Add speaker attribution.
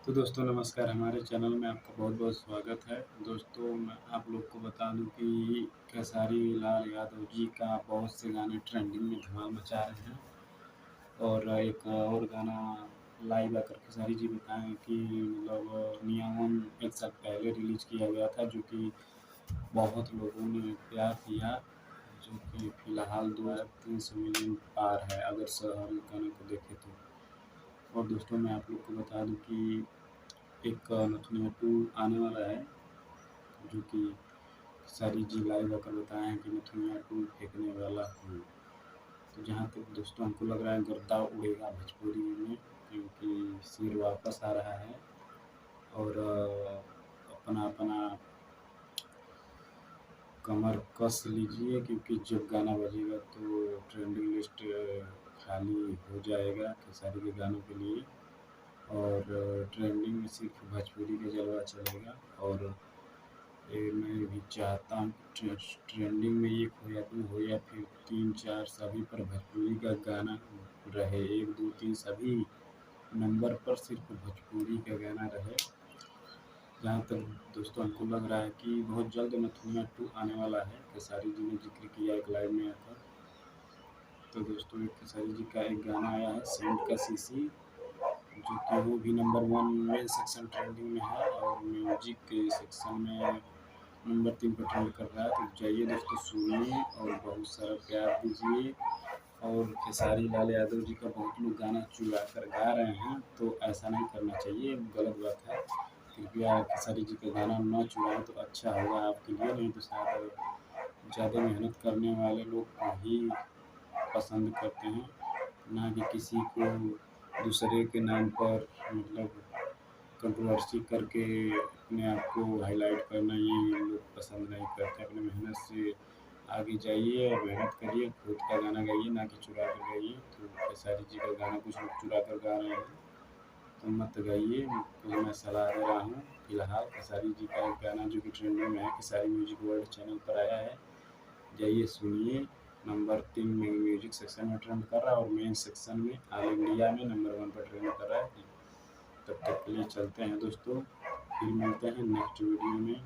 Speaker 1: तो दोस्तों नमस्कार, हमारे चैनल में आपका बहुत-बहुत स्वागत है। दोस्तों मैं आप लोग को बता दूँ कि खेसारी लाल यादव जी का बहुत से गाने ट्रेंडिंग में धमाल मचा रहे हैं और एक और गाना लाइव आकर खेसारी जी बताएँ कि मतलब नियमन 1 साल पहले रिलीज़ किया गया था जो कि बहुत लोगों ने प्यार किया, जो कि फ़िलहाल 2-300 मिलियन पार है अगर हर गाने को देखें तो। और दोस्तों मैं आप लोग को बता दूँ कि एक नथुनिया 2 आने वाला है, जो कि खेसारी जी लाइव आकर बताए हैं कि नथुनिया 2 फेंकने वाला हूँ। तो जहाँ तक दोस्तों हमको लग रहा है गर्दा उड़ेगा भोजपुरी में, क्योंकि शेर वापस आ रहा है और अपना-अपना कमर कस लीजिए क्योंकि जब गाना बजेगा तो ट्रेंडिंग लिस्ट खाली हो जाएगा खेसारी के गानों के लिए और ट्रेंडिंग में सिर्फ भोजपुरी का जलवा चलेगा और ये मैं भी चाहता हूँ कि ट्रेंडिंग में 1 हो या 2 हो या फिर 3-4 सभी पर भोजपुरी का गाना रहे। 1, 2, 3 सभी नंबर पर सिर्फ भोजपुरी का गाना रहे। जहाँ तक दोस्तों हमको लग रहा है कि बहुत जल्द नथुनिया 2 आने वाला है। खेसारी जी ने ज़िक्र किया एक लाइव में आकर। तो दोस्तों एक खेसारी जी का एक गाना आया है सेंट का सीसी, जो कि वो भी नंबर 1 में सेक्शन ट्रेंडिंग में है और म्यूज़िक के सेक्शन में नंबर 3 पर ट्रेंड कर रहा है। तो जाइए दोस्तों सुनिए और बहुत सारा प्यार दीजिए। और खेसारी लाल यादव जी का बहुत लोग गाना चुरा कर गा रहे हैं, तो ऐसा नहीं करना चाहिए, गलत बात है। कृपया खेसारी जी का गाना ना चुराएँ तो अच्छा होगा आपके लिए, नहीं तो शायद ज़्यादा मेहनत करने वाले लोग को ही पसंद करते हैं, ना कि किसी को दूसरे के नाम पर मतलब कंट्रोवर्सी करके अपने आप को हाइलाइट करना ये लोग पसंद नहीं करते। अपने मेहनत से आगे जाइए और मेहनत करिए, खुद का गाना गाइए ना कि चुरा कर गाइए। तो खेसारी जी का गाना कुछ लोग चुरा कर गा रहे हैं, तो मत गाइए, तो मैं सलाह दे रहा हूँ। फिलहाल खेसारी जी का एक गाना जो कि ट्रेंडिंग में है, खेसारी म्यूजिक वर्ल्ड चैनल पर आया है, जाइए सुनिए। नंबर 3 में म्यूजिक सेक्शन में ट्रेंड कर रहा है और मेन सेक्शन में ऑल इंडिया में नंबर 1 पर ट्रेंड कर रहा है। तब तक के लिए चलते हैं दोस्तों, फिर मिलते हैं नेक्स्ट वीडियो में।